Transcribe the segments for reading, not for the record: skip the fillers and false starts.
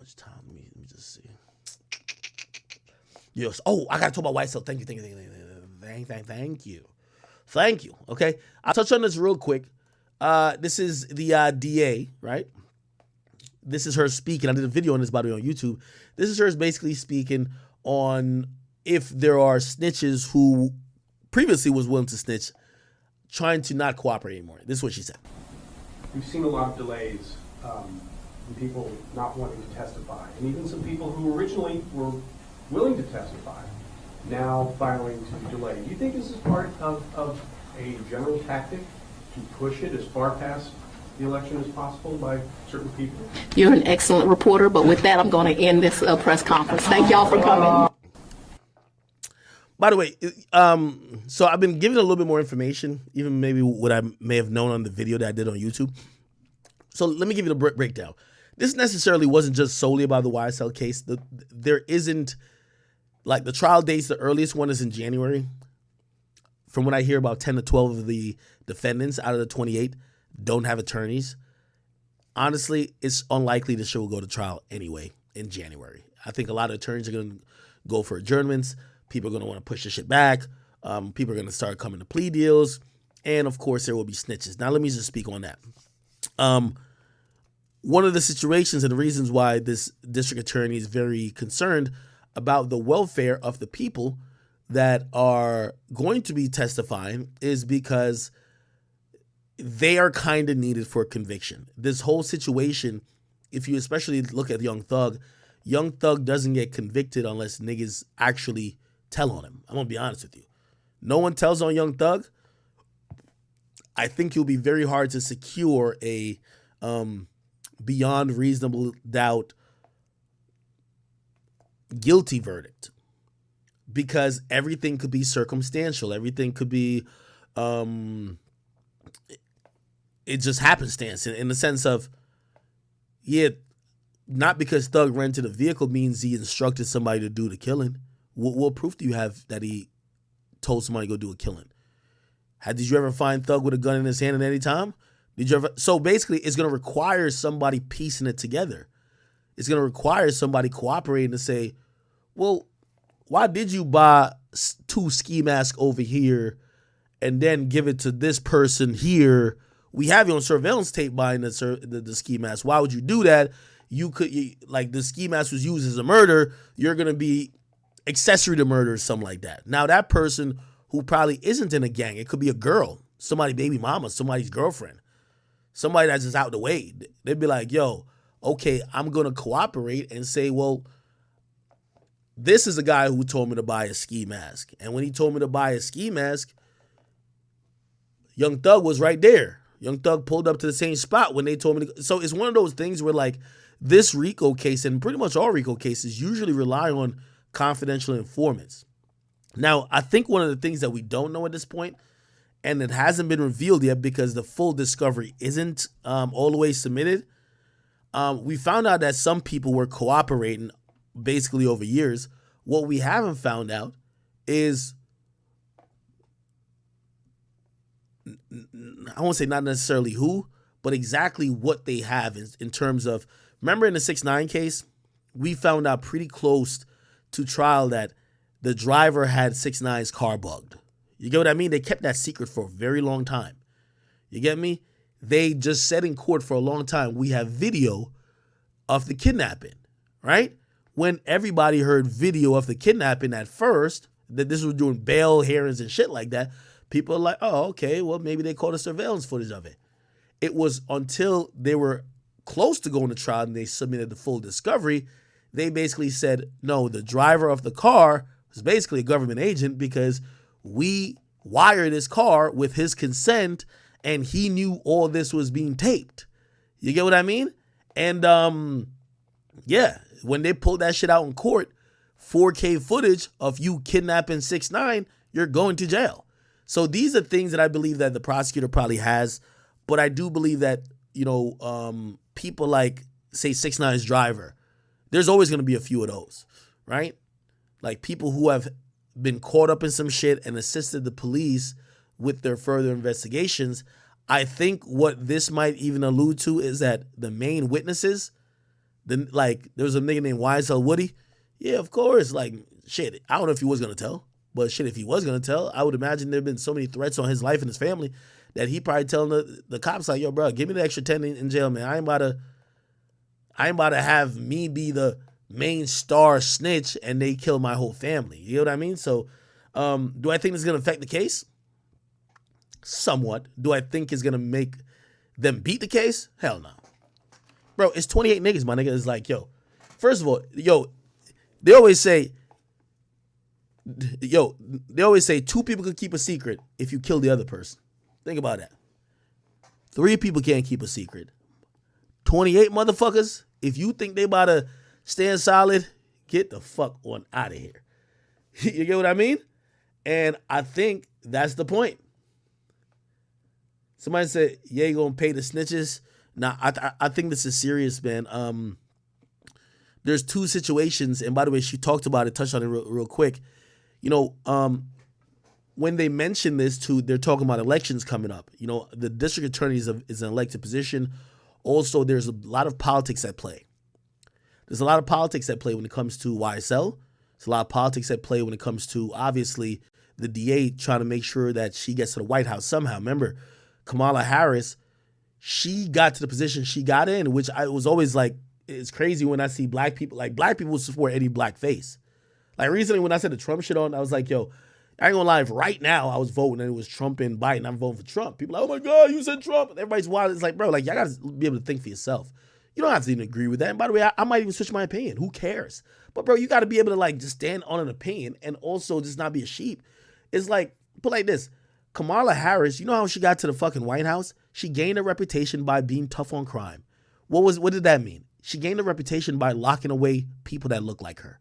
much time. Let me just see. Yes. Oh, I gotta talk about YSL. Thank you. Thank you. Okay. I'll touch on this real quick. This is the DA, right? This is her speaking. I did a video on this, by the way, on YouTube. This is her basically speaking on if there are snitches who previously was willing to snitch, trying to not cooperate anymore. This is what she said. We've seen a lot of delays in people not wanting to testify, and even some people who originally were willing to testify now filing to delay. Do you think this is part of a general tactic to push it as far past the election as possible by certain people? You're an excellent reporter, but with that, I'm going to end this press conference. Thank y'all for coming. By the way, so I've been giving a little bit more information, even maybe what I may have known on the video that I did on YouTube. So let me give you the breakdown. This necessarily wasn't just solely about the YSL case. There isn't, like, the trial dates, the earliest one is in January. From what I hear, about 10 to 12 of the defendants out of the 28 don't have attorneys. Honestly, it's unlikely this shit will go to trial anyway in January. I think a lot of attorneys are going to go for adjournments. People are going to want to push the shit back. People are going to start coming to plea deals. And, of course, there will be snitches. Now, let me just speak on that. One of the situations and the reasons why this district attorney is very concerned about the welfare of the people that are going to be testifying is because they are kind of needed for conviction. This whole situation, if you especially look at Young Thug doesn't get convicted unless niggas actually tell on him. I'm going to be honest with you. No one tells on Young Thug. I think you'll be very hard to secure a beyond reasonable doubt guilty verdict, because everything could be circumstantial. Everything could be it just happenstance in the sense of, yeah, not because Thug rented a vehicle means he instructed somebody to do the killing. What proof do you have that he told somebody to go do a killing? Did you ever find Thug with a gun in his hand at any time? Did you ever? So basically, it's going to require somebody piecing it together. It's going to require somebody cooperating to say, well, why did you buy 2 ski masks over here and then give it to this person here? We have you on surveillance tape buying the ski mask. Why would you do that? Like, the ski mask was used as a murder. You're going to be accessory to murder or something like that. Now, that person who probably isn't in a gang, it could be a girl, somebody's baby mama, somebody's girlfriend, somebody that's just out the way. They'd be like, yo, okay, I'm going to cooperate and say, well, this is a guy who told me to buy a ski mask. And when he told me to buy a ski mask, Young Thug was right there. Young Thug pulled up to the same spot when they told me to. So it's one of those things where, like, this RICO case and pretty much all RICO cases usually rely on confidential informants. Now, I think one of the things that we don't know at this point, and it hasn't been revealed yet because the full discovery isn't all the way submitted, we found out that some people were cooperating basically over years. What we haven't found out is, I won't say not necessarily who, but exactly what they have in terms of, remember in the 6ix9ine case, we found out pretty close to trial that the driver had 6ix9ine's car bugged. You get what I mean? They kept that secret for a very long time. You get me? They just said in court for a long time, we have video of the kidnapping, right? When everybody heard video of the kidnapping at first, that this was doing bail hearings and shit like that, people are like, oh, okay, well, maybe they caught a surveillance footage of it. It was until they were close to going to trial and they submitted the full discovery, they basically said, no, the driver of the car was basically a government agent because we wired his car with his consent and he knew all this was being taped. You get what I mean? And yeah, when they pulled that shit out in court, 4K footage of you kidnapping 6ix9ine, you're going to jail. So these are things that I believe that the prosecutor probably has, but I do believe that, you know, people like, say, 6ix9ine's driver, there's always going to be a few of those, right? Like people who have been caught up in some shit and assisted the police with their further investigations. I think what this might even allude to is that the main witnesses, Then like there was a nigga named YSL Woody. Yeah, of course. Like shit, I don't know if he was gonna tell, but shit, if he was gonna tell, I would imagine there've been so many threats on his life and his family that he probably telling the cops like, yo, bro, give me the extra 10 in jail, man. I ain't about to have me be the main star snitch and they kill my whole family. You know what I mean? So, do I think this is gonna affect the case? Somewhat. Do I think it's gonna make them beat the case? Hell no. Bro, it's 28 niggas, my nigga. It's like, yo, first of all, they always say two people could keep a secret if you kill the other person. Think about that. 3 people can't keep a secret. 28 motherfuckers, if you think they about to stand solid, get the fuck on out of here. You get what I mean? And I think that's the point. Somebody said, yeah, you gonna pay the snitches? Nah, I think this is serious, man. There's 2 situations, and by the way, she talked about it, touched on it real quick. You know, when they mention this too, they're talking about elections coming up. You know, the district attorney is an elected position. Also, there's a lot of politics at play. There's a lot of politics at play when it comes to YSL. There's a lot of politics at play when it comes to, obviously, the DA trying to make sure that she gets to the White House somehow. Remember, Kamala Harris, she got to the position she got in, which I was always like, it's crazy when I see black people will support any black face. Like recently when I said the Trump shit on, I was like, yo, I ain't gonna lie, if right now I was voting and it was Trump and Biden, I'm voting for Trump. People are like, oh my God, you said Trump. And everybody's wild. It's like, bro, like y'all gotta be able to think for yourself. You don't have to even agree with that. And by the way, I might even switch my opinion. Who cares? But bro, you gotta be able to like just stand on an opinion and also just not be a sheep. It's like, put like this. Kamala Harris, you know how she got to the fucking White House? She gained a reputation by being tough on crime. What did that mean? She gained a reputation by locking away people that look like her.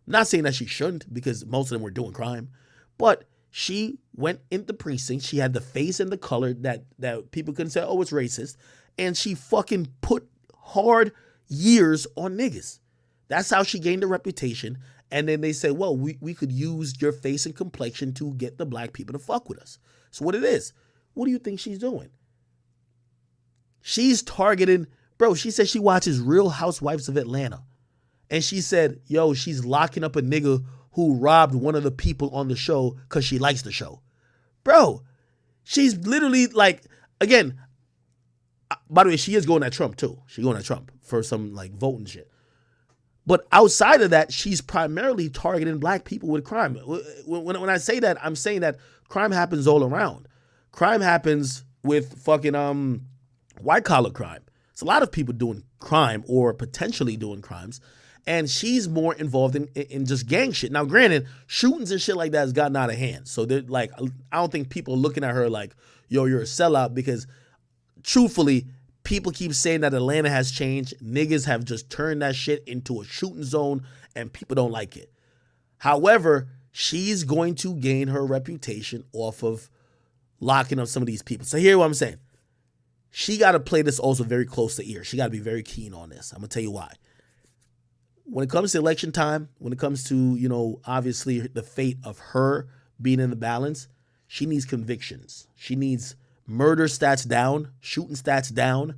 Not saying that she shouldn't, because most of them were doing crime, but she went in the precinct. She had the face and the color that people couldn't say, oh, it's racist. And she fucking put hard years on niggas. That's how she gained a reputation. And then they say, well, we could use your face and complexion to get the black people to fuck with us. So what it is, what do you think she's doing? She's targeting, bro, she said she watches Real Housewives of Atlanta. And she said, yo, she's locking up a nigga who robbed one of the people on the show because she likes the show. Bro, she's literally like, again, by the way, she is going at Trump too. She's going at Trump for some like voting shit. But outside of that, she's primarily targeting black people with crime. When I say that, I'm saying that crime happens all around. Crime happens with fucking white collar crime. It's a lot of people doing crime or potentially doing crimes. And she's more involved in just gang shit. Now, granted, shootings and shit like that has gotten out of hand. So they're like, I don't think people are looking at her like, yo, you're a sellout, because truthfully, people keep saying that Atlanta has changed. Niggas have just turned that shit into a shooting zone and people don't like it. However, she's going to gain her reputation off of locking up some of these people. So here's what I'm saying. She got to play this also very close to ear. She got to be very keen on this. I'm going to tell you why. When it comes to election time, when it comes to, you know, obviously the fate of her being in the balance, she needs convictions. She needs murder stats down, shooting stats down,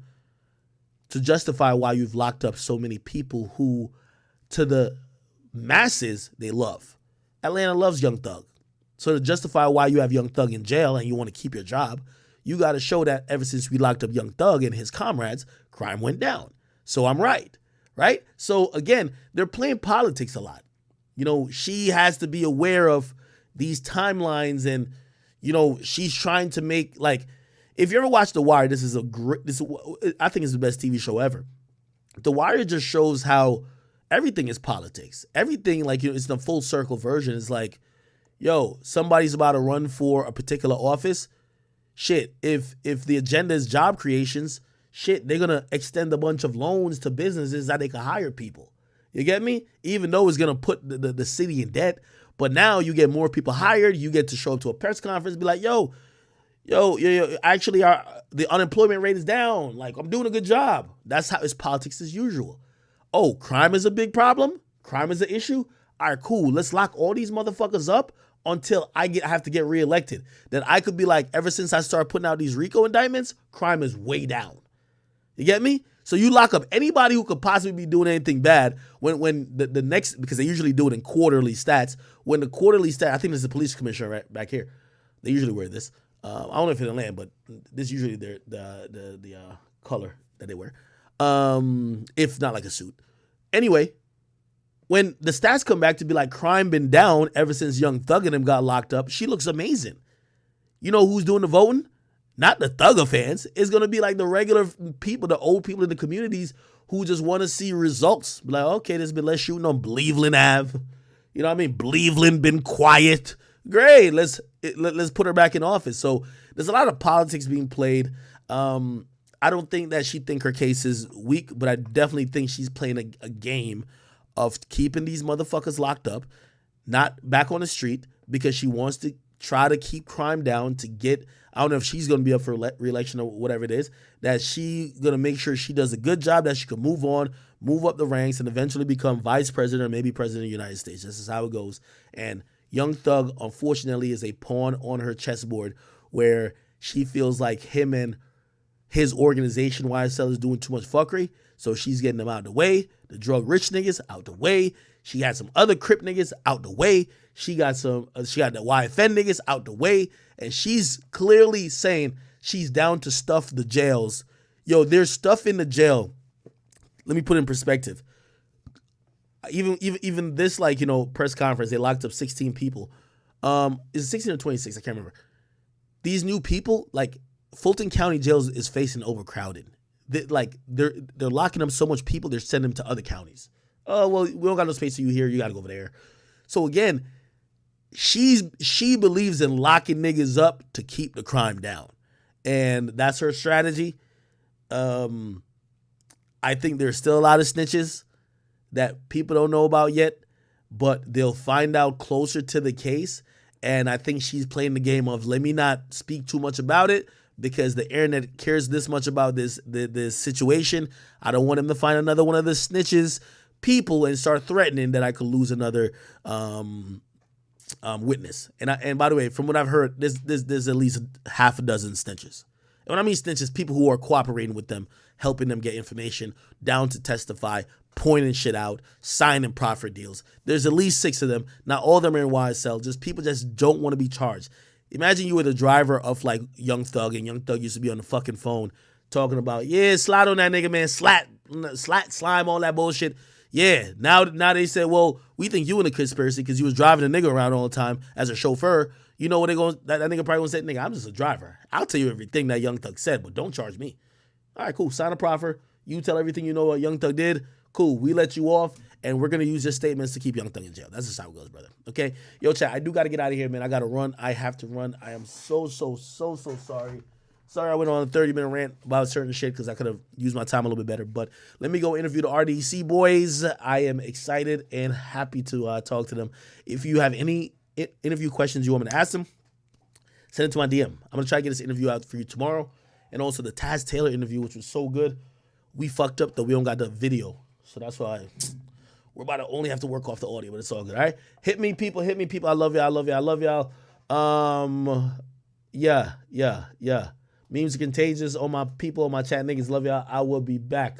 to justify why you've locked up so many people who, to the masses, they love. Atlanta loves Young Thug. So to justify why you have Young Thug in jail and you want to keep your job, you got to show that ever since we locked up Young Thug and his comrades, crime went down. So I'm right. Right? So again, they're playing politics a lot. You know, she has to be aware of these timelines, and, you know, she's trying to make, like, if you ever watch The Wire, I think it's the best TV show ever. The Wire just shows how everything is politics. Everything, like, you know, it's the full circle version. It's like, yo, somebody's about to run for a particular office. Shit, if the agenda is job creations, shit, they're going to extend a bunch of loans to businesses that they can hire people. You get me? Even though it's going to put the city in debt. But now you get more people hired. You get to show up to a press conference and be like, yo, actually, the unemployment rate is down. Like, I'm doing a good job. That's how it's politics as usual. Oh, crime is a big problem? Crime is an issue? All right, cool. Let's lock all these motherfuckers up until I have to get reelected. Then I could be like, ever since I started putting out these RICO indictments, crime is way down. You get me? So you lock up anybody who could possibly be doing anything bad when the next, because they usually do it in quarterly stats. When the quarterly stat, I think there's a police commissioner right back here. They usually wear this. I don't know if it's in land, but this is usually the color that they wear. If not like a suit. Anyway, when the stats come back to be like crime been down ever since Young Thug and him got locked up, she looks amazing. You know who's doing the voting? Not the Thugger fans. It's going to be like the regular people, the old people in the communities who just want to see results. Be like, okay, there's been less shooting on Cleveland Ave. You know what I mean? Cleveland been quiet. Great. Let's put her back in office. So there's a lot of politics being played. I don't think that she think her case is weak, but I definitely think she's playing a game of keeping these motherfuckers locked up, not back on the street, because she wants to try to keep crime down to get, I don't know if she's going to be up for re-election or whatever it is, that she going to make sure she does a good job, that she can move on, move up the ranks, and eventually become vice president or maybe president of the United States. This is how it goes. And Young Thug, unfortunately, is a pawn on her chessboard where she feels like him and his organization, YSL, is doing too much fuckery, so she's getting them out the way. The drug-rich niggas out the way. She had some other Crip niggas out the way. She got the YFN niggas out the way, and she's clearly saying she's down to stuff the jails. Yo, there's stuff in the jail. Let me put it in perspective. Even this, like, you know, press conference, they locked up 16 people. Is it 16 or 26? I can't remember. These new people, like, Fulton County jails is facing overcrowded. They're locking up so much people, they're sending them to other counties. Oh, well, we don't got no space for you here. You got to go over there. So again, she believes in locking niggas up to keep the crime down, and that's her strategy. I think there's still a lot of snitches that people don't know about yet, but they'll find out closer to the case. And I think she's playing the game of, let me not speak too much about it, because the internet cares this much about this situation. I don't want him to find another one of the snitches people and start threatening that I could lose another witness. And by the way, from what I've heard, there's at least half a dozen snitches. And when I mean snitches, people who are cooperating with them, helping them get information, down to testify, pointing shit out, signing proffer deals. There's at least 6 of them. Not all of them are in YSL. Just people just don't want to be charged. Imagine you were the driver of like Young Thug, and Young Thug used to be on the fucking phone talking about, yeah, slide on that nigga, man, slat, slime, all that bullshit. Yeah, now they said, well, we think you in a conspiracy because you was driving a nigga around all the time as a chauffeur. You know what they going? That nigga probably gonna say, nigga, I'm just a driver. I'll tell you everything that Young Thug said, but don't charge me. All right, cool. Sign a proffer. You tell everything you know what Young Thug did. Cool. We let you off, and we're gonna use your statements to keep Young Thug in jail. That's just how it goes, brother. Okay, yo, chat. I do gotta get out of here, man. I gotta run. I have to run. I am so sorry. Sorry I went on a 30-minute rant about certain shit because I could have used my time a little bit better. But let me go interview the RDC boys. I am excited and happy to talk to them. If you have any interview questions you want me to ask them, send it to my DM. I'm going to try to get this interview out for you tomorrow. And also the Taz Taylor interview, which was so good. We fucked up that we don't got the video. So that's why we're about to only have to work off the audio, but it's all good, all right? Hit me, people. I love y'all. Yeah. Memes are contagious. All my people, all my chat niggas, love y'all. I will be back.